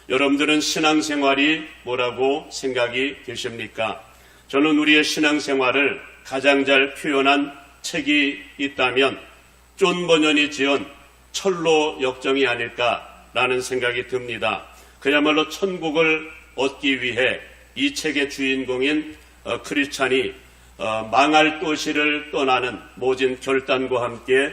여러분들은 신앙생활이 뭐라고 생각이 되십니까? 저는 우리의 신앙생활을 가장 잘 표현한 책이 있다면 존 버년이 지은 철로 역정이 아닐까라는 생각이 듭니다. 그야말로 천국을 얻기 위해 이 책의 주인공인 크리스찬이 망할 도시를 떠나는 모진 결단과 함께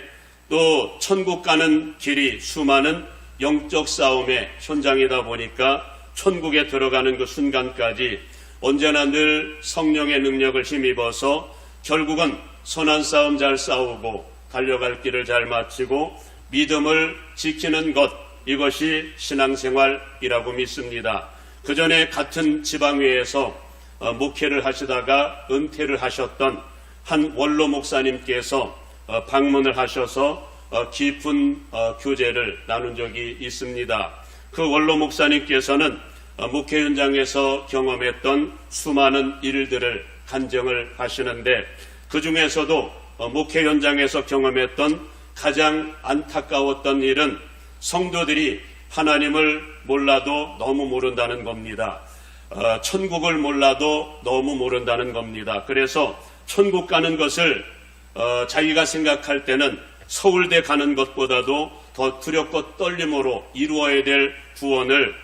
또 천국 가는 길이 수많은 영적 싸움의 현장이다 보니까 천국에 들어가는 그 순간까지 언제나 늘 성령의 능력을 힘입어서 결국은 선한 싸움 잘 싸우고 달려갈 길을 잘 마치고 믿음을 지키는 것, 이것이 신앙생활이라고 믿습니다. 그 전에 같은 지방회에서 목회를 하시다가 은퇴를 하셨던 한 원로 목사님께서 방문을 하셔서 깊은 교제를 나눈 적이 있습니다. 그 원로 목사님께서는 목회 현장에서 경험했던 수많은 일들을 간증을 하시는데 그 중에서도 목회 현장에서 경험했던 가장 안타까웠던 일은 성도들이 하나님을 몰라도 너무 모른다는 겁니다. 천국을 몰라도 너무 모른다는 겁니다. 그래서 천국 가는 것을 자기가 생각할 때는 서울대 가는 것보다도 더 두렵고 떨림으로 이루어야 될 구원을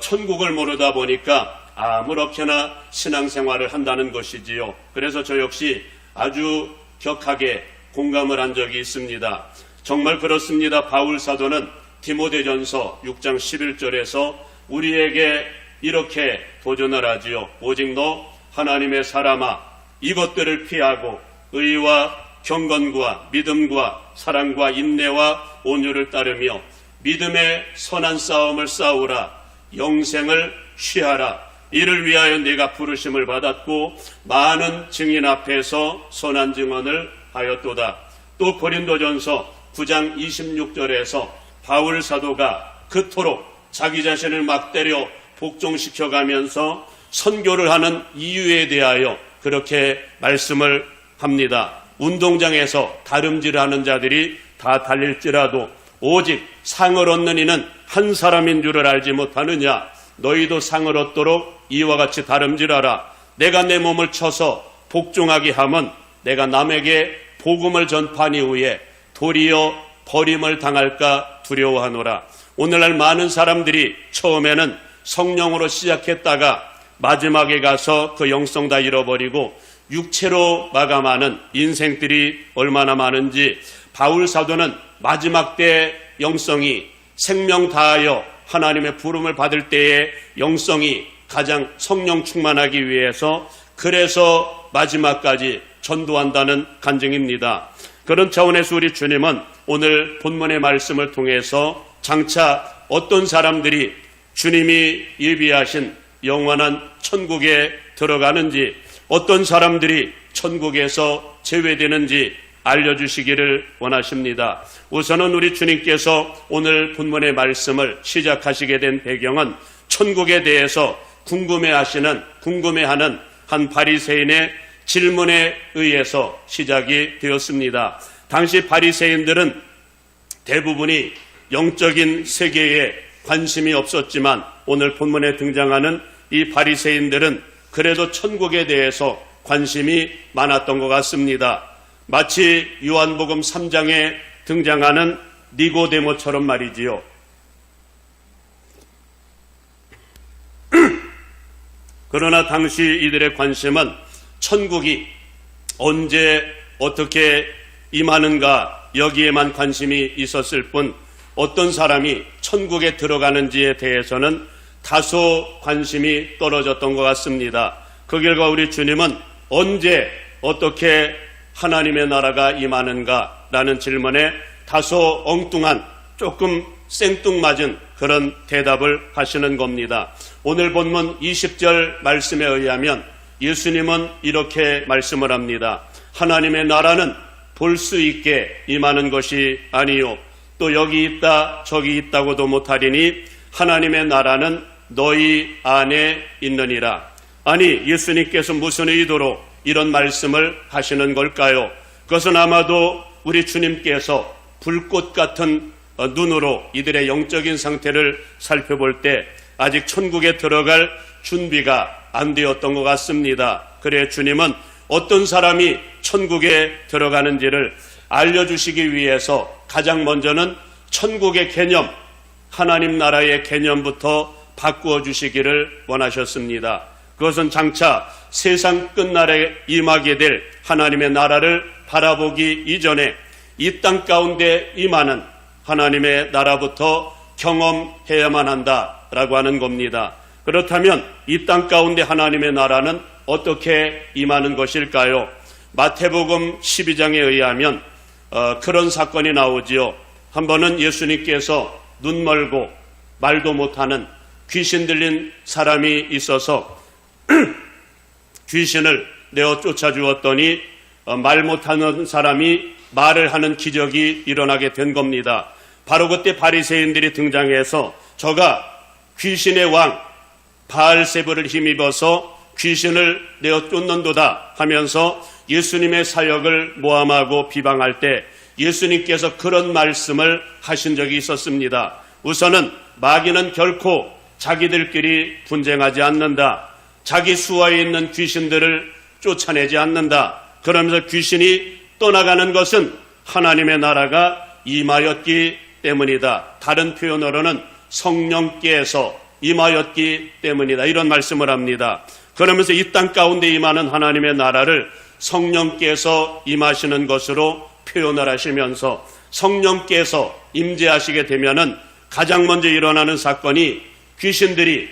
천국을 모르다 보니까 아무렇게나 신앙생활을 한다는 것이지요. 그래서 저 역시 아주 격하게 공감을 한 적이 있습니다. 정말 그렇습니다. 바울 사도는 디모데전서 6장 11절에서 우리에게 이렇게 도전을 하지요. 오직 너 하나님의 사람아, 이것들을 피하고 의와 경건과 믿음과 사랑과 인내와 온유를 따르며 믿음의 선한 싸움을 싸우라. 영생을 취하라. 이를 위하여 네가 부르심을 받았고 많은 증인 앞에서 선한 증언을 하였도다. 또 고린도전서 9장 26절에서 바울 사도가 그토록 자기 자신을 막 때려 복종시켜가면서 선교를 하는 이유에 대하여 그렇게 말씀을 합니다. 운동장에서 다름질하는 자들이 다 달릴지라도 오직 상을 얻는 이는 한 사람인 줄을 알지 못하느냐. 너희도 상을 얻도록 이와 같이 다름질하라. 내가 내 몸을 쳐서 복종하게 하면 내가 남에게 복음을 전파한 이후에 도리어 버림을 당할까 두려워하노라. 오늘날 많은 사람들이 처음에는 성령으로 시작했다가 마지막에 가서 그 영성 다 잃어버리고 육체로 마감하는 인생들이 얼마나 많은지, 바울 사도는 마지막 때 영성이 생명 다하여 하나님의 부름을 받을 때의 영성이 가장 성령 충만하기 위해서 그래서 마지막까지 전도한다는 간증입니다. 그런 차원에서 우리 주님은 오늘 본문의 말씀을 통해서 장차 어떤 사람들이 주님이 예비하신 영원한 천국에 들어가는지, 어떤 사람들이 천국에서 제외되는지 알려주시기를 원하십니다. 우선은 우리 주님께서 오늘 본문의 말씀을 시작하시게 된 배경은 천국에 대해서 궁금해하는 한 바리새인의 질문에 의해서 시작이 되었습니다. 당시 바리새인들은 대부분이 영적인 세계에 관심이 없었지만 오늘 본문에 등장하는 이 바리새인들은 그래도 천국에 대해서 관심이 많았던 것 같습니다. 마치 요한복음 3장에 등장하는 니고데모처럼 말이지요. 그러나 당시 이들의 관심은 천국이 언제 어떻게 임하는가 여기에만 관심이 있었을 뿐 어떤 사람이 천국에 들어가는지에 대해서는 다소 관심이 떨어졌던 것 같습니다. 그 결과 우리 주님은 언제 어떻게 하나님의 나라가 임하는가라는 질문에 다소 엉뚱한 조금 생뚱맞은 그런 대답을 하시는 겁니다. 오늘 본문 20절 말씀에 의하면 예수님은 이렇게 말씀을 합니다. 하나님의 나라는 볼 수 있게 임하는 것이 아니요 또 여기 있다 저기 있다고도 못하리니 하나님의 나라는 너희 안에 있느니라. 아니, 예수님께서 무슨 의도로 이런 말씀을 하시는 걸까요? 그것은 아마도 우리 주님께서 불꽃 같은 눈으로 이들의 영적인 상태를 살펴볼 때 아직 천국에 들어갈 준비가 안 되었던 것 같습니다. 그래 주님은 어떤 사람이 천국에 들어가는지를 알려주시기 위해서 가장 먼저는 천국의 개념, 하나님 나라의 개념부터 바꾸어 주시기를 원하셨습니다. 그것은 장차 세상 끝날에 임하게 될 하나님의 나라를 바라보기 이전에 이 땅 가운데 임하는 하나님의 나라부터 경험해야만 한다라고 하는 겁니다. 그렇다면 이 땅 가운데 하나님의 나라는 어떻게 임하는 것일까요? 마태복음 12장에 의하면 그런 사건이 나오지요. 한 번은 예수님께서 눈 멀고 말도 못하는 귀신 들린 사람이 있어서 귀신을 내어 쫓아주었더니 말 못하는 사람이 말을 하는 기적이 일어나게 된 겁니다. 바로 그때 바리새인들이 등장해서 저가 귀신의 왕 바알세불을 힘입어서 귀신을 내어 쫓는도다 하면서 예수님의 사역을 모함하고 비방할 때 예수님께서 그런 말씀을 하신 적이 있었습니다. 우선은 마귀는 결코 자기들끼리 분쟁하지 않는다. 자기 수하에 있는 귀신들을 쫓아내지 않는다. 그러면서 귀신이 떠나가는 것은 하나님의 나라가 임하였기 때문이다. 다른 표현으로는 성령께서 임하였기 때문이다. 이런 말씀을 합니다. 그러면서 이 땅 가운데 임하는 하나님의 나라를 성령께서 임하시는 것으로 표현을 하시면서 성령께서 임재하시게 되면은 가장 먼저 일어나는 사건이 귀신들이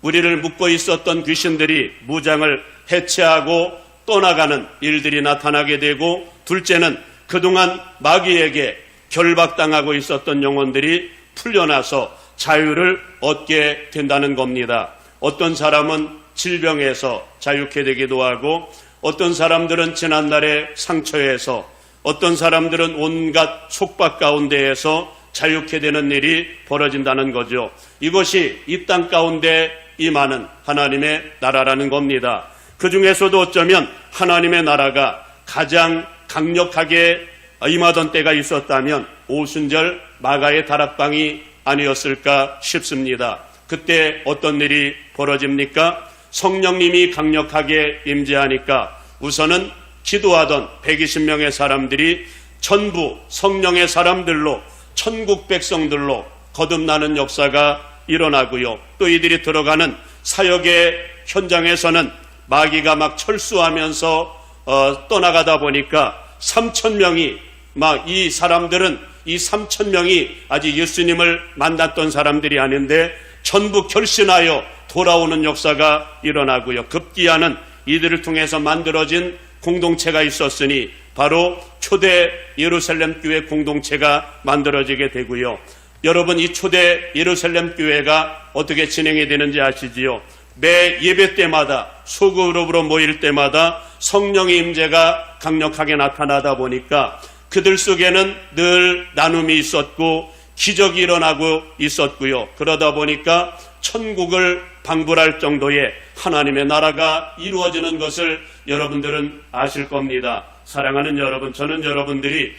우리를 묶고 있었던 귀신들이 무장을 해체하고 떠나가는 일들이 나타나게 되고, 둘째는 그동안 마귀에게 결박당하고 있었던 영혼들이 풀려나서 자유를 얻게 된다는 겁니다. 어떤 사람은 질병에서 자유케 되기도 하고, 어떤 사람들은 지난날의 상처에서, 어떤 사람들은 온갖 속박 가운데에서 자유케 되는 일이 벌어진다는 거죠. 이것이 이 땅 가운데 임하는 하나님의 나라라는 겁니다. 그 중에서도 어쩌면 하나님의 나라가 가장 강력하게 임하던 때가 있었다면 오순절 마가의 다락방이 아니었을까 싶습니다. 그때 어떤 일이 벌어집니까? 성령님이 강력하게 임재하니까 우선은 기도하던 120명의 사람들이 전부 성령의 사람들로, 천국 백성들로 거듭나는 역사가 일어나고요. 또 이들이 들어가는 사역의 현장에서는 마귀가 막 철수하면서 떠나가다 보니까 3,000명이 막 이 사람들은 이 3,000명이 아직 예수님을 만났던 사람들이 아닌데 전부 결신하여 돌아오는 역사가 일어나고요. 급기야는 이들을 통해서 만들어진 공동체가 있었으니 바로 초대 예루살렘 교회 공동체가 만들어지게 되고요. 여러분, 이 초대 예루살렘 교회가 어떻게 진행이 되는지 아시지요? 매 예배 때마다 소그룹으로 모일 때마다 성령의 임재가 강력하게 나타나다 보니까 그들 속에는 늘 나눔이 있었고 기적이 일어나고 있었고요. 그러다 보니까 천국을 방불할 정도의 하나님의 나라가 이루어지는 것을 여러분들은 아실 겁니다. 사랑하는 여러분, 저는 여러분들이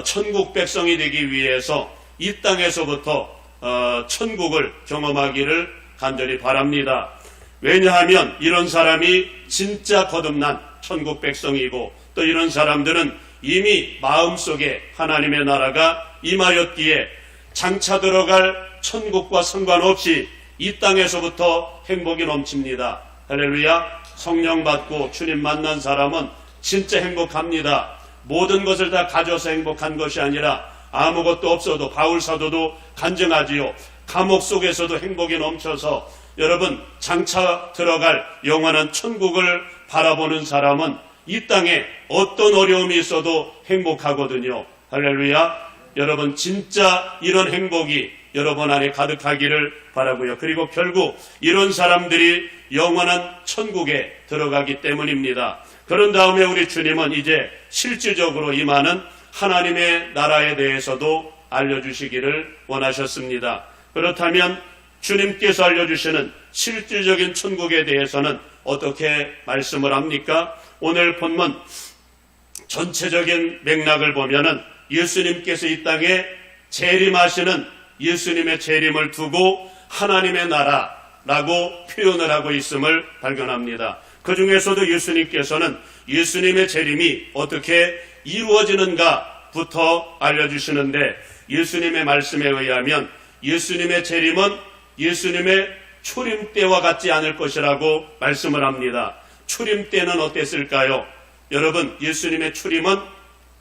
천국 백성이 되기 위해서 이 땅에서부터 천국을 경험하기를 간절히 바랍니다. 왜냐하면 이런 사람이 진짜 거듭난 천국 백성이고, 또 이런 사람들은 이미 마음속에 하나님의 나라가 임하였기에 장차 들어갈 천국과 상관없이 이 땅에서부터 행복이 넘칩니다. 할렐루야. 성령 받고 주님 만난 사람은 진짜 행복합니다. 모든 것을 다 가져서 행복한 것이 아니라 아무것도 없어도 바울 사도도 간증하지요. 감옥 속에서도 행복이 넘쳐서 여러분, 장차 들어갈 영원한 천국을 바라보는 사람은 이 땅에 어떤 어려움이 있어도 행복하거든요. 할렐루야. 여러분, 진짜 이런 행복이 여러분 안에 가득하기를 바라고요. 그리고 결국 이런 사람들이 영원한 천국에 들어가기 때문입니다. 그런 다음에 우리 주님은 이제 실질적으로 임하는 하나님의 나라에 대해서도 알려주시기를 원하셨습니다. 그렇다면 주님께서 알려주시는 실질적인 천국에 대해서는 어떻게 말씀을 합니까? 오늘 본문 전체적인 맥락을 보면은 예수님께서 이 땅에 재림하시는 예수님의 재림을 두고 하나님의 나라라고 표현을 하고 있음을 발견합니다. 그 중에서도 예수님께서는 예수님의 재림이 어떻게 이루어지는가부터 알려주시는데, 예수님의 말씀에 의하면 예수님의 재림은 예수님의 초림 때와 같지 않을 것이라고 말씀을 합니다. 초림 때는 어땠을까요? 여러분, 예수님의 초림은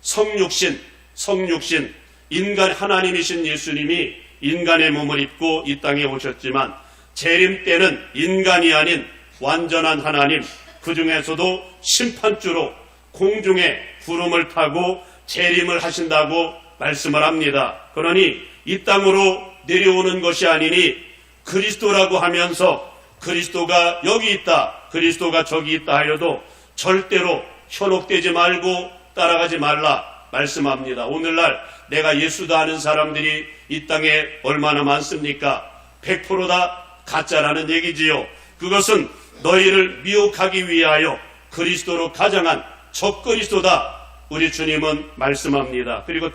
성육신, 인간 하나님이신 예수님이 인간의 몸을 입고 이 땅에 오셨지만, 재림 때는 인간이 아닌 완전한 하나님, 그 중에서도 심판주로 공중에 구름을 타고 재림을 하신다고 말씀을 합니다. 그러니 이 땅으로 내려오는 것이 아니니 그리스도라고 하면서 그리스도가 여기 있다, 그리스도가 저기 있다 하여도 절대로 현혹되지 말고 따라가지 말라 말씀합니다. 오늘날 내가 예수다 하는 사람들이 이 땅에 얼마나 많습니까? 100%다 가짜라는 얘기지요. 그것은 너희를 미혹하기 위하여 그리스도로 가장한 적그리스도다, 우리 주님은 말씀합니다. 그리고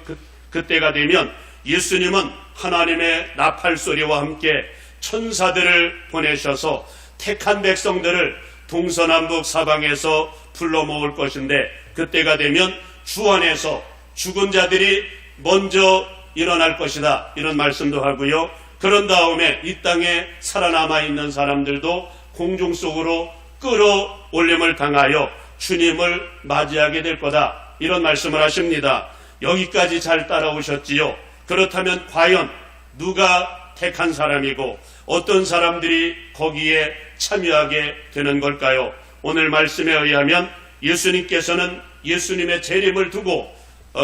그때가 되면 예수님은 하나님의 나팔소리와 함께 천사들을 보내셔서 택한 백성들을 동서남북 사방에서 불러 모을 것인데, 그때가 되면 주 안에서 죽은 자들이 먼저 일어날 것이다, 이런 말씀도 하고요. 그런 다음에 이 땅에 살아남아 있는 사람들도 공중 속으로 끌어올림을 당하여 주님을 맞이하게 될 거다, 이런 말씀을 하십니다. 여기까지 잘 따라오셨지요. 그렇다면 과연 누가 택한 사람이고 어떤 사람들이 거기에 참여하게 되는 걸까요? 오늘 말씀에 의하면 예수님께서는 예수님의 재림을 두고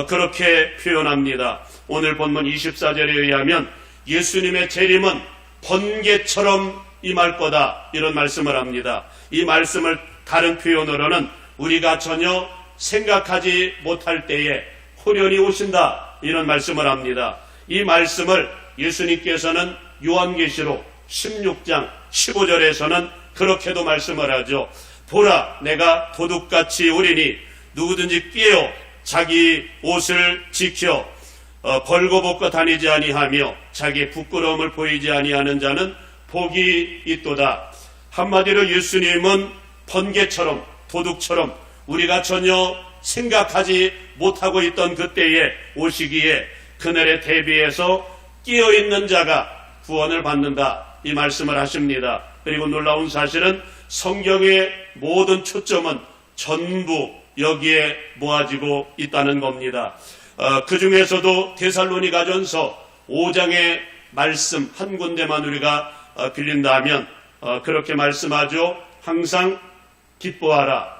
그렇게 표현합니다. 오늘 본문 24절에 의하면 예수님의 재림은 번개처럼 임할 거다, 이런 말씀을 합니다. 이 말씀을 다른 표현으로는 우리가 전혀 생각하지 못할 때에 호련히 오신다, 이런 말씀을 합니다. 이 말씀을 예수님께서는 요한계시록 16장 15절에서는 그렇게도 말씀을 하죠. 보라, 내가 도둑같이 오리니 누구든지 깨어 자기 옷을 지켜 벌거벗고 다니지 아니하며 자기 부끄러움을 보이지 아니하는 자는 복이 있도다. 한마디로 예수님은 번개처럼, 도둑처럼 우리가 전혀 생각하지 못하고 있던 그때에 오시기에 그날에 대비해서 깨어있는 자가 구원을 받는다, 이 말씀을 하십니다. 그리고 놀라운 사실은 성경의 모든 초점은 전부 여기에 모아지고 있다는 겁니다. 그 중에서도 데살로니가전서 5장의 말씀 한 군데만 우리가 빌린다면 그렇게 말씀하죠. 항상 기뻐하라,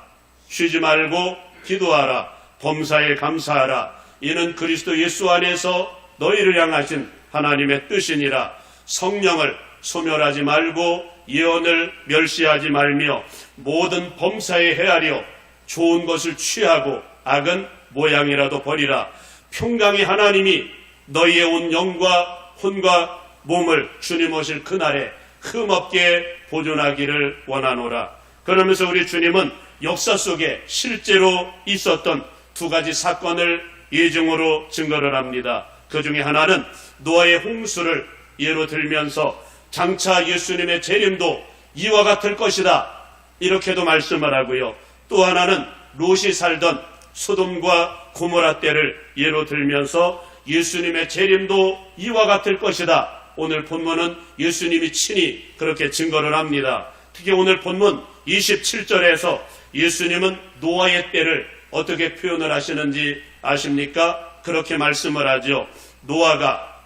쉬지 말고 기도하라, 범사에 감사하라. 이는 그리스도 예수 안에서 너희를 향하신 하나님의 뜻이니라. 성령을 소멸하지 말고 예언을 멸시하지 말며 모든 범사에 헤아려 좋은 것을 취하고 악은 모양이라도 버리라. 평강의 하나님이 너희의 온 영과 혼과 몸을 주님 오실 그날에 흠없게 보존하기를 원하노라. 그러면서 우리 주님은 역사 속에 실제로 있었던 두 가지 사건을 예증으로 증거를 합니다. 그 중에 하나는 노아의 홍수를 예로 들면서 장차 예수님의 재림도 이와 같을 것이다, 이렇게도 말씀을 하고요. 또 하나는 롯이 살던 소돔과 고모라 때를 예로 들면서 예수님의 재림도 이와 같을 것이다. 오늘 본문은 예수님이 친히 그렇게 증거를 합니다. 특히 오늘 본문 27절에서 예수님은 노아의 때를 어떻게 표현을 하시는지 아십니까? 그렇게 말씀을 하죠. 노아가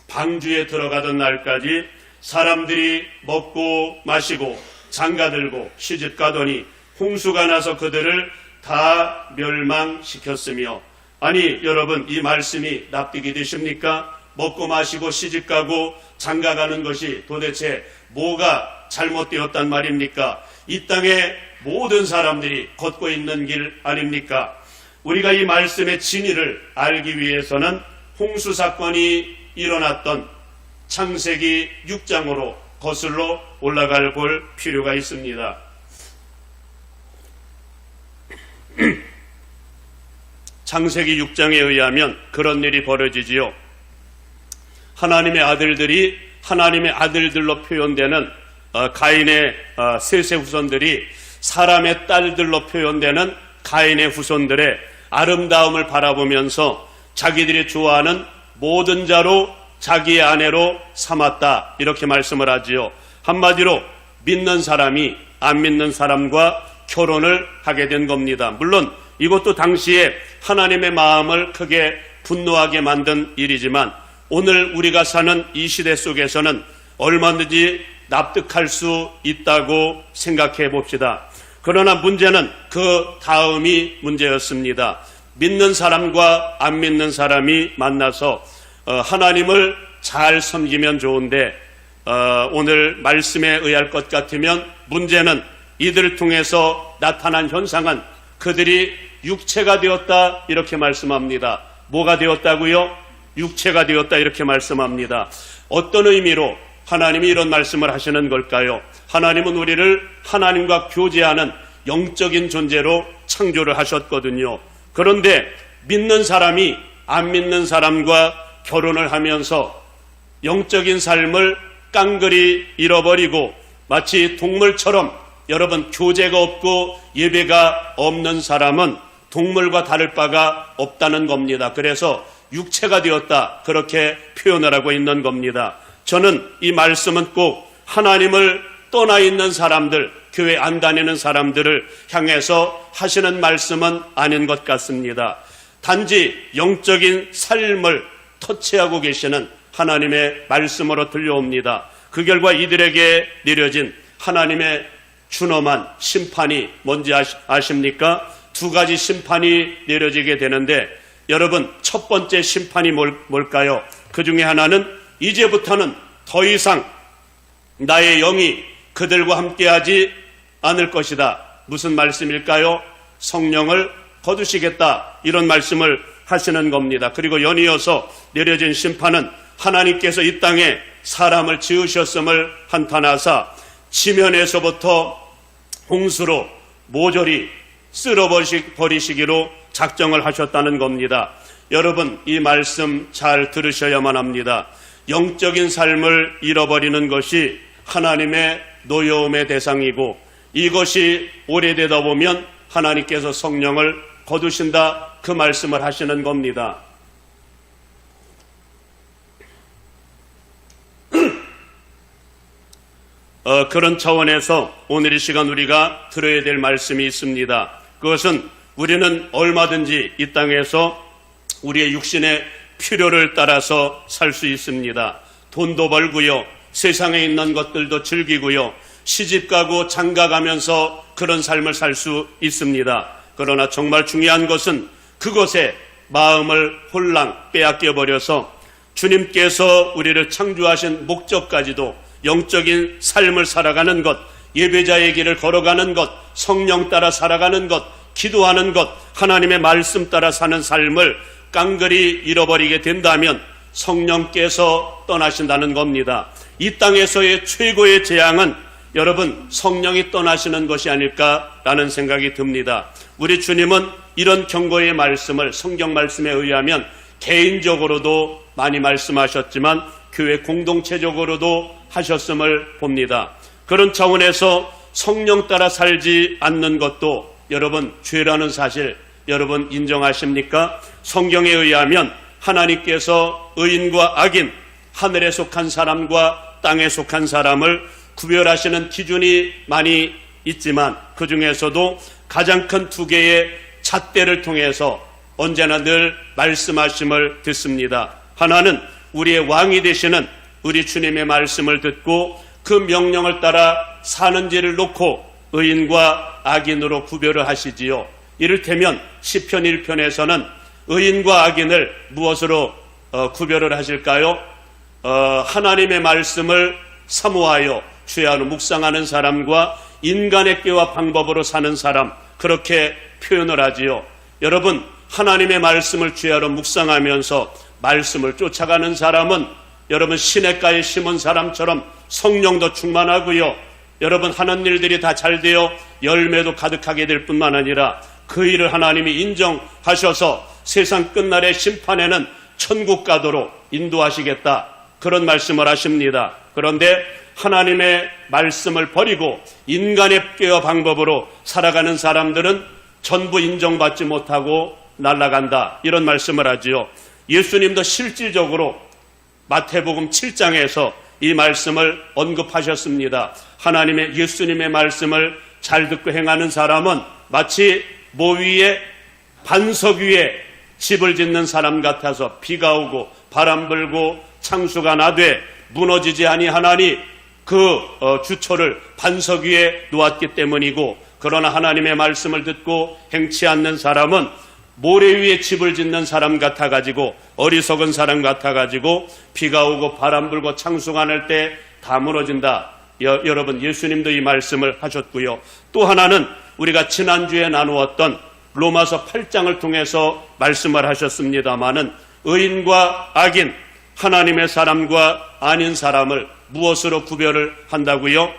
방주에 들어가던 날까지 사람들이 먹고 마시고 장가들고 시집가더니 홍수가 나서 그들을 다 멸망시켰으며. 아니 여러분, 이 말씀이 납득이 되십니까? 먹고 마시고 시집가고 장가가는 것이 도대체 뭐가 잘못되었단 말입니까? 이 땅에 모든 사람들이 걷고 있는 길 아닙니까? 우리가 이 말씀의 진위를 알기 위해서는 홍수 사건이 일어났던 창세기 6장으로 거슬러 올라갈 볼 필요가 있습니다. 창세기 6장에 의하면 그런 일이 벌어지지요. 하나님의 아들들이 하나님의 아들들로 표현되는 가인의 셋의 후손들이 사람의 딸들로 표현되는 가인의 후손들의 아름다움을 바라보면서 자기들이 좋아하는 모든 자로 자기의 아내로 삼았다, 이렇게 말씀을 하지요. 한마디로 믿는 사람이 안 믿는 사람과 결혼을 하게 된 겁니다. 물론 이것도 당시에 하나님의 마음을 크게 분노하게 만든 일이지만 오늘 우리가 사는 이 시대 속에서는 얼마든지 납득할 수 있다고 생각해 봅시다. 그러나 문제는 그 다음이 문제였습니다. 믿는 사람과 안 믿는 사람이 만나서 하나님을 잘 섬기면 좋은데 오늘 말씀에 의할 것 같으면 문제는 이들을 통해서 나타난 현상은 그들이 육체가 되었다, 이렇게 말씀합니다. 뭐가 되었다고요? 육체가 되었다, 이렇게 말씀합니다. 어떤 의미로 하나님이 이런 말씀을 하시는 걸까요? 하나님은 우리를 하나님과 교제하는 영적인 존재로 창조를 하셨거든요. 그런데 믿는 사람이 안 믿는 사람과 결혼을 하면서 영적인 삶을 깡그리 잃어버리고 마치 동물처럼, 여러분, 교제가 없고 예배가 없는 사람은 동물과 다를 바가 없다는 겁니다. 그래서 육체가 되었다, 그렇게 표현을 하고 있는 겁니다. 저는 이 말씀은 꼭 하나님을 떠나 있는 사람들, 교회 안 다니는 사람들을 향해서 하시는 말씀은 아닌 것 같습니다. 단지 영적인 삶을 터치하고 계시는 하나님의 말씀으로 들려옵니다. 그 결과 이들에게 내려진 하나님의 준엄한 심판이 뭔지 아십니까? 두 가지 심판이 내려지게 되는데, 여러분, 첫 번째 심판이 뭘까요? 그 중에 하나는 이제부터는 더 이상 나의 영이 그들과 함께하지 않을 것이다. 무슨 말씀일까요? 성령을 거두시겠다, 이런 말씀을 하시는 겁니다. 그리고 연이어서 내려진 심판은 하나님께서 이 땅에 사람을 지으셨음을 한탄하사 지면에서부터 홍수로 모조리 쓸어버리시기로 작정을 하셨다는 겁니다. 여러분, 이 말씀 잘 들으셔야만 합니다. 영적인 삶을 잃어버리는 것이 하나님의 노여움의 대상이고, 이것이 오래되다 보면 하나님께서 성령을 거두신다, 그 말씀을 하시는 겁니다. 그런 차원에서 오늘 이 시간 우리가 들어야 될 말씀이 있습니다. 그것은 우리는 얼마든지 이 땅에서 우리의 육신의 필요를 따라서 살 수 있습니다. 돈도 벌고요, 세상에 있는 것들도 즐기고요, 시집가고 장가가면서 그런 삶을 살 수 있습니다. 그러나 정말 중요한 것은 그것에 마음을 홀랑 빼앗겨버려서 주님께서 우리를 창조하신 목적까지도 영적인 삶을 살아가는 것, 예배자의 길을 걸어가는 것, 성령 따라 살아가는 것, 기도하는 것, 하나님의 말씀 따라 사는 삶을 깡그리 잃어버리게 된다면 성령께서 떠나신다는 겁니다. 이 땅에서의 최고의 재앙은 여러분, 성령이 떠나시는 것이 아닐까라는 생각이 듭니다. 우리 주님은 이런 경고의 말씀을 성경 말씀에 의하면 개인적으로도 많이 말씀하셨지만 교회 공동체적으로도 하셨음을 봅니다. 그런 차원에서 성령 따라 살지 않는 것도 여러분 죄라는 사실 여러분 인정하십니까? 성경에 의하면 하나님께서 의인과 악인, 하늘에 속한 사람과 땅에 속한 사람을 구별하시는 기준이 많이 있지만 그 중에서도 가장 큰 두 개의 잣대를 통해서 언제나 늘 말씀하심을 듣습니다. 하나는 우리의 왕이 되시는 우리 주님의 말씀을 듣고 그 명령을 따라 사는지를 놓고 의인과 악인으로 구별을 하시지요. 이를테면 시편 1편에서는 의인과 악인을 무엇으로 구별을 하실까요? 하나님의 말씀을 사모하여 죄하로 묵상하는 사람과 인간의 꾀와 방법으로 사는 사람, 그렇게 표현을 하지요. 여러분, 하나님의 말씀을 죄하로 묵상하면서 말씀을 쫓아가는 사람은 여러분 시냇가에 심은 사람처럼 성령도 충만하고요, 여러분 하는 일들이 다 잘되어 열매도 가득하게 될 뿐만 아니라 그 일을 하나님이 인정하셔서 세상 끝날의 심판에는 천국 가도록 인도하시겠다, 그런 말씀을 하십니다. 그런데 하나님의 말씀을 버리고 인간의 꾀와 방법으로 살아가는 사람들은 전부 인정받지 못하고 날아간다, 이런 말씀을 하지요. 예수님도 실질적으로 마태복음 7장에서 이 말씀을 언급하셨습니다. 하나님의 예수님의 말씀을 잘 듣고 행하는 사람은 마치 모 위에 반석 위에 집을 짓는 사람 같아서 비가 오고 바람 불고 창수가 나되 무너지지 아니하나니 그 주초를 반석 위에 놓았기 때문이고, 그러나 하나님의 말씀을 듣고 행치 않는 사람은 모래 위에 집을 짓는 사람 같아가지고, 어리석은 사람 같아가지고 비가 오고 바람 불고 창수가 날 때 다 무너진다. 여러분, 예수님도 이 말씀을 하셨고요. 또 하나는 우리가 지난주에 나누었던 로마서 8장을 통해서 말씀을 하셨습니다마는 의인과 악인, 하나님의 사람과 아닌 사람을 무엇으로 구별을 한다고요?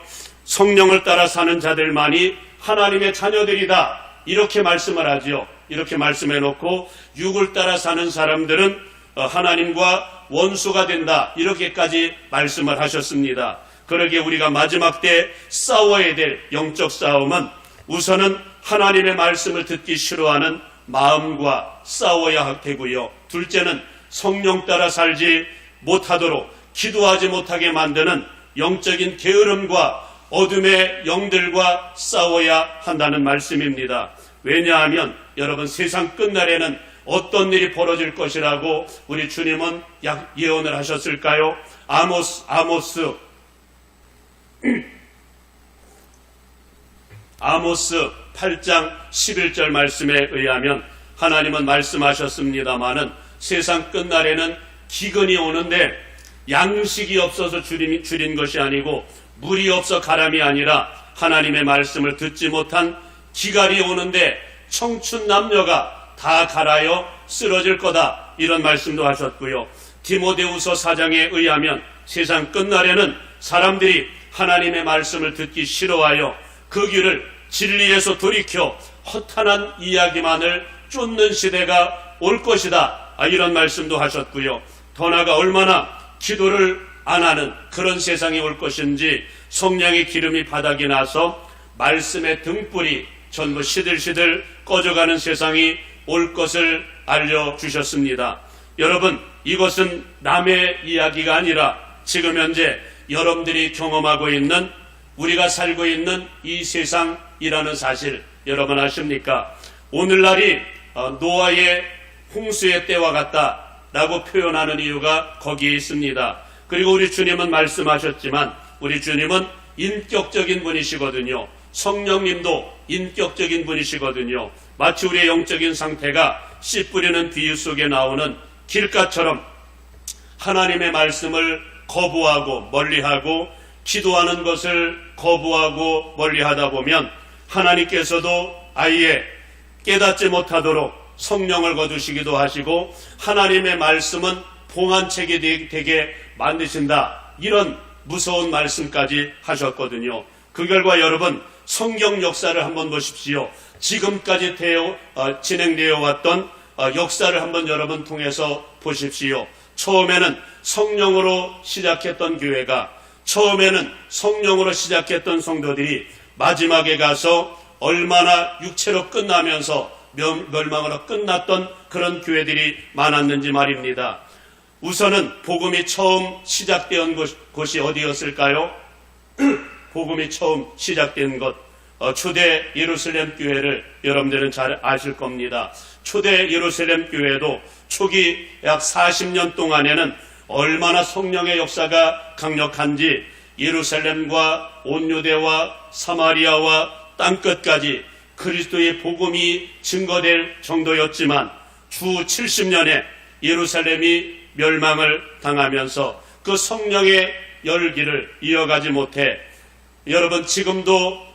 성령을 따라 사는 자들만이 하나님의 자녀들이다, 이렇게 말씀을 하지요. 이렇게 말씀해 놓고 육을 따라 사는 사람들은 하나님과 원수가 된다, 이렇게까지 말씀을 하셨습니다. 그러기에 우리가 마지막 때 싸워야 될 영적 싸움은 우선은 하나님의 말씀을 듣기 싫어하는 마음과 싸워야 되고요. 둘째는 성령 따라 살지 못하도록 기도하지 못하게 만드는 영적인 게으름과 어둠의 영들과 싸워야 한다는 말씀입니다. 왜냐하면 여러분, 세상 끝날에는 어떤 일이 벌어질 것이라고 우리 주님은 예언을 하셨을까요? 아모스 8장 11절 말씀에 의하면 하나님은 말씀하셨습니다마는 세상 끝날에는 기근이 오는데 양식이 없어서 줄인 것이 아니고 물이 없어 가람이 아니라 하나님의 말씀을 듣지 못한 기갈이 오는데 청춘 남녀가 다 갈아여 쓰러질 거다, 이런 말씀도 하셨고요. 디모데후서 4장에 의하면 세상 끝날에는 사람들이 하나님의 말씀을 듣기 싫어하여 그 길을 진리에서 돌이켜 허탄한 이야기만을 쫓는 시대가 올 것이다, 이런 말씀도 하셨고요. 더 나아가 얼마나 기도를 안 하는 그런 세상이 올 것인지 성령의 기름이 바닥이 나서 말씀의 등불이 전부 시들시들 꺼져가는 세상이 올 것을 알려주셨습니다. 여러분, 이것은 남의 이야기가 아니라 지금 현재 여러분들이 경험하고 있는, 우리가 살고 있는 이 세상이라는 사실 여러분 아십니까? 오늘날이 노아의 홍수의 때와 같다라고 표현하는 이유가 거기에 있습니다. 그리고 우리 주님은 말씀하셨지만 우리 주님은 인격적인 분이시거든요. 성령님도 인격적인 분이시거든요. 마치 우리의 영적인 상태가 씨 뿌리는 비유 속에 나오는 길가처럼 하나님의 말씀을 거부하고 멀리하고 기도하는 것을 거부하고 멀리하다 보면 하나님께서도 아예 깨닫지 못하도록 성령을 거두시기도 하시고 하나님의 말씀은 봉안책이 되게 만드신다, 이런 무서운 말씀까지 하셨거든요. 그 결과 여러분, 성경 역사를 한번 보십시오. 지금까지 진행되어 왔던 역사를 한번 여러분 통해서 보십시오. 처음에는 성령으로 시작했던 교회가, 처음에는 성령으로 시작했던 성도들이 마지막에 가서 얼마나 육체로 끝나면서 멸망으로 끝났던 그런 교회들이 많았는지 말입니다. 우선은 복음이 처음 시작된 곳이 어디였을까요? 복음이 처음 시작된 곳, 초대 예루살렘 교회를 여러분들은 잘 아실 겁니다. 초대 예루살렘 교회도 초기 약 40년 동안에는 얼마나 성령의 역사가 강력한지 예루살렘과 온 유대와 사마리아와 땅끝까지 그리스도의 복음이 증거될 정도였지만 주 70년에 예루살렘이 멸망을 당하면서 그 성령의 열기를 이어가지 못해 여러분, 지금도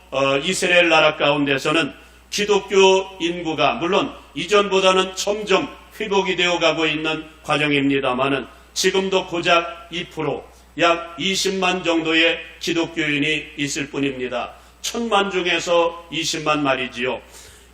이스라엘 나라 가운데서는 기독교 인구가 물론 이전보다는 점점 회복이 되어 가고 있는 과정입니다만은 지금도 고작 2%, 약 20만 정도의 기독교인이 있을 뿐입니다. 1000만 중에서 20만 말이지요.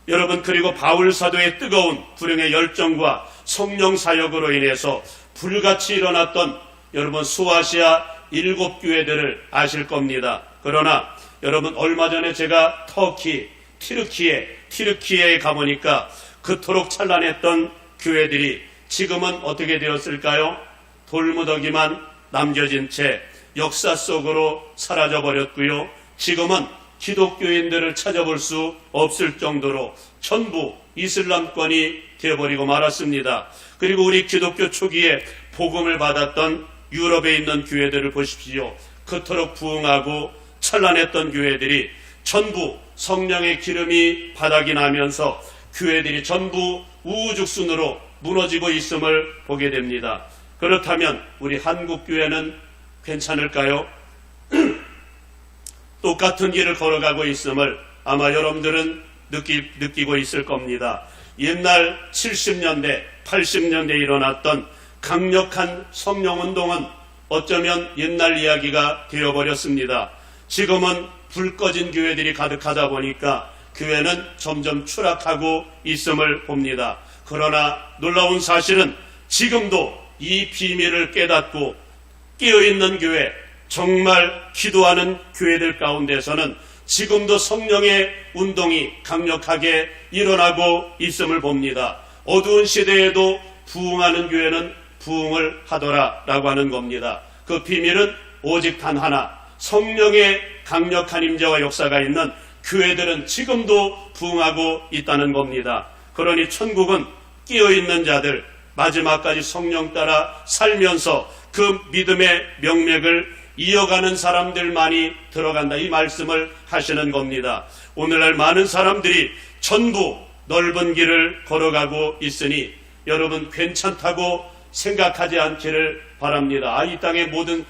여러분, 그리고 바울 사도의 뜨거운 불행의 열정과 성령 사역으로 인해서 불같이 일어났던 여러분 수아시아 7교회들을 아실 겁니다. 그러나 여러분 얼마 전에 제가 터키, 티르키예에 가보니까 그토록 찬란했던 교회들이 지금은 어떻게 되었을까요? 돌무더기만 남겨진 채 역사 속으로 사라져버렸고요. 지금은 기독교인들을 찾아볼 수 없을 정도로 전부 이슬람권이 되어버리고 말았습니다. 그리고 우리 기독교 초기에 복음을 받았던 유럽에 있는 교회들을 보십시오. 그토록 부흥하고 찬란했던 교회들이 전부 성령의 기름이 바닥이 나면서 교회들이 전부 우후죽순으로 무너지고 있음을 보게 됩니다. 그렇다면 우리 한국 교회는 괜찮을까요? 똑같은 길을 걸어가고 있음을 아마 여러분들은 느끼고 있을 겁니다. 옛날 70년대, 80년대에 일어났던 강력한 성령운동은 어쩌면 옛날 이야기가 되어버렸습니다. 지금은 불 꺼진 교회들이 가득하다 보니까 교회는 점점 추락하고 있음을 봅니다. 그러나 놀라운 사실은 지금도 이 비밀을 깨닫고 깨어있는 교회, 정말 기도하는 교회들 가운데서는 지금도 성령의 운동이 강력하게 일어나고 있음을 봅니다. 어두운 시대에도 부흥하는 교회는 부흥을 하더라라고 하는 겁니다. 그 비밀은 오직 단 하나, 성령의 강력한 임재와 역사가 있는 교회들은 지금도 부흥하고 있다는 겁니다. 그러니 천국은 끼어있는 자들, 마지막까지 성령 따라 살면서 그 믿음의 명맥을 이어가는 사람들만이 들어간다, 이 말씀을 하시는 겁니다. 오늘날 많은 사람들이 전부 넓은 길을 걸어가고 있으니 여러분 괜찮다고 생각하지 않기를 바랍니다. 이 땅의 모든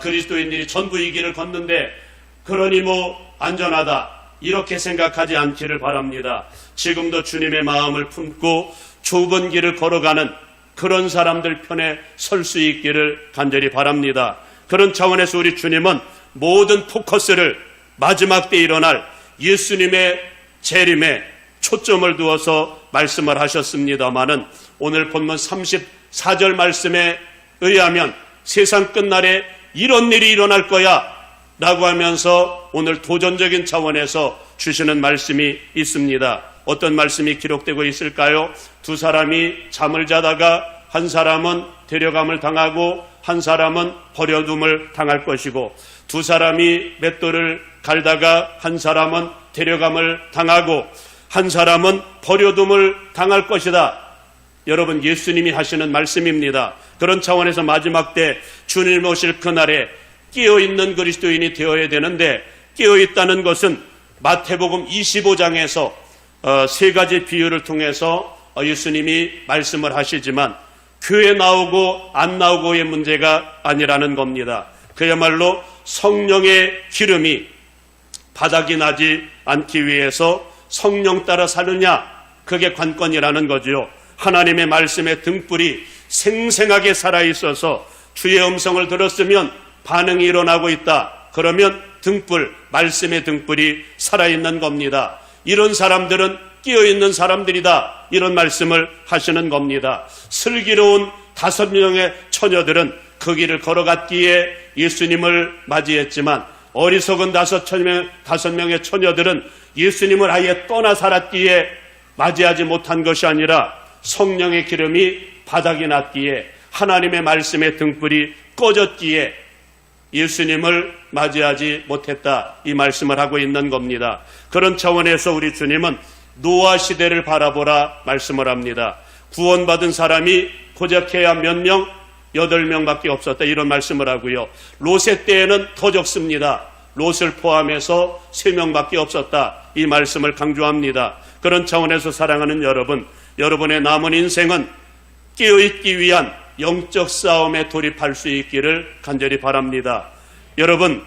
그리스도인들이 전부 이 길을 걷는데 그러니 안전하다, 이렇게 생각하지 않기를 바랍니다. 지금도 주님의 마음을 품고 좁은 길을 걸어가는 그런 사람들 편에 설 수 있기를 간절히 바랍니다. 그런 차원에서 우리 주님은 모든 포커스를 마지막 때 일어날 예수님의 재림에 초점을 두어서 말씀을 하셨습니다마는 오늘 본문 34절 말씀에 의하면 세상 끝날에 이런 일이 일어날 거야 라고 하면서 오늘 도전적인 차원에서 주시는 말씀이 있습니다. 어떤 말씀이 기록되고 있을까요? 두 사람이 잠을 자다가 한 사람은 데려감을 당하고 한 사람은 버려둠을 당할 것이고, 두 사람이 맷돌을 갈다가 한 사람은 데려감을 당하고 한 사람은 버려둠을 당할 것이다. 여러분, 예수님이 하시는 말씀입니다. 그런 차원에서 마지막 때 주님 오실 그날에 깨어있는 그리스도인이 되어야 되는데, 깨어있다는 것은 마태복음 25장에서 세 가지 비유를 통해서 예수님이 말씀을 하시지만 교회 나오고 안 나오고의 문제가 아니라는 겁니다. 그야말로 성령의 기름이 바닥이 나지 않기 위해서 성령 따라 사느냐, 그게 관건이라는 거지요. 하나님의 말씀의 등불이 생생하게 살아있어서 주의 음성을 들었으면 반응이 일어나고 있다. 그러면 등불, 말씀의 등불이 살아있는 겁니다. 이런 사람들은 끼어있는 사람들이다, 이런 말씀을 하시는 겁니다. 슬기로운 5명의 처녀들은 그 길을 걸어갔기에 예수님을 맞이했지만 어리석은 5명의 처녀들은 예수님을 아예 떠나 살았기에 맞이하지 못한 것이 아니라 성령의 기름이 바닥이 났기에, 하나님의 말씀의 등불이 꺼졌기에 예수님을 맞이하지 못했다, 이 말씀을 하고 있는 겁니다. 그런 차원에서 우리 주님은 노아 시대를 바라보라 말씀을 합니다. 구원받은 사람이 고작해야 몇 명? 8명밖에 없었다, 이런 말씀을 하고요. 롯의 때에는 더 적습니다. 롯을 포함해서 3명밖에 없었다, 이 말씀을 강조합니다. 그런 차원에서 사랑하는 여러분, 여러분의 남은 인생은 깨어있기 위한 영적 싸움에 돌입할 수 있기를 간절히 바랍니다. 여러분,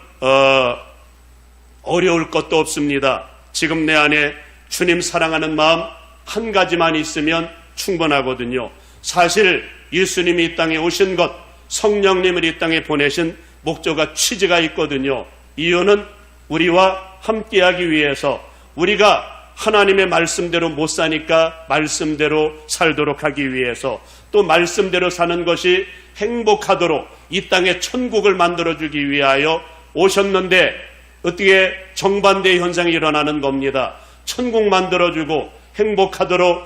어려울 것도 없습니다. 지금 내 안에 주님 사랑하는 마음 한 가지만 있으면 충분하거든요. 사실 예수님이 이 땅에 오신 것, 성령님을 이 땅에 보내신 목적과 취지가 있거든요. 이유는 우리와 함께하기 위해서, 우리가 하나님의 말씀대로 못 사니까 말씀대로 살도록 하기 위해서, 또 말씀대로 사는 것이 행복하도록 이 땅에 천국을 만들어주기 위하여 오셨는데 어떻게 정반대의 현상이 일어나는 겁니다. 천국 만들어주고 행복하도록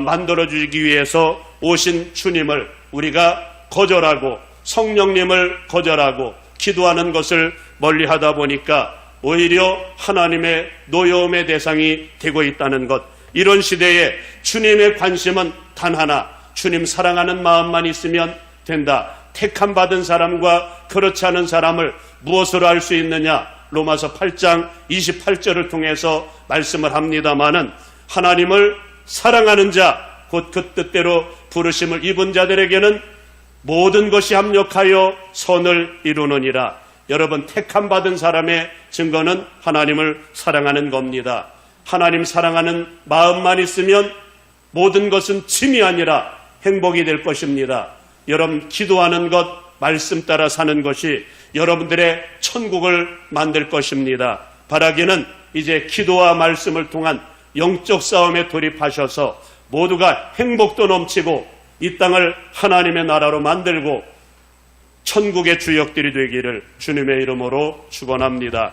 만들어주기 위해서 오신 주님을 우리가 거절하고 성령님을 거절하고 기도하는 것을 멀리하다 보니까 오히려 하나님의 노여움의 대상이 되고 있다는 것. 이런 시대에 주님의 관심은 단 하나, 주님 사랑하는 마음만 있으면 된다. 택함 받은 사람과 그렇지 않은 사람을 무엇으로 알 수 있느냐? 로마서 8장 28절을 통해서 말씀을 합니다마는 하나님을 사랑하는 자, 곧 그 뜻대로 부르심을 입은 자들에게는 모든 것이 합력하여 선을 이루느니라. 여러분, 택함 받은 사람의 증거는 하나님을 사랑하는 겁니다. 하나님 사랑하는 마음만 있으면 모든 것은 짐이 아니라 행복이 될 것입니다. 여러분, 기도하는 것, 말씀 따라 사는 것이 여러분들의 천국을 만들 것입니다. 바라기는 이제 기도와 말씀을 통한 영적 싸움에 돌입하셔서 모두가 행복도 넘치고 이 땅을 하나님의 나라로 만들고 천국의 주역들이 되기를 주님의 이름으로 축원합니다.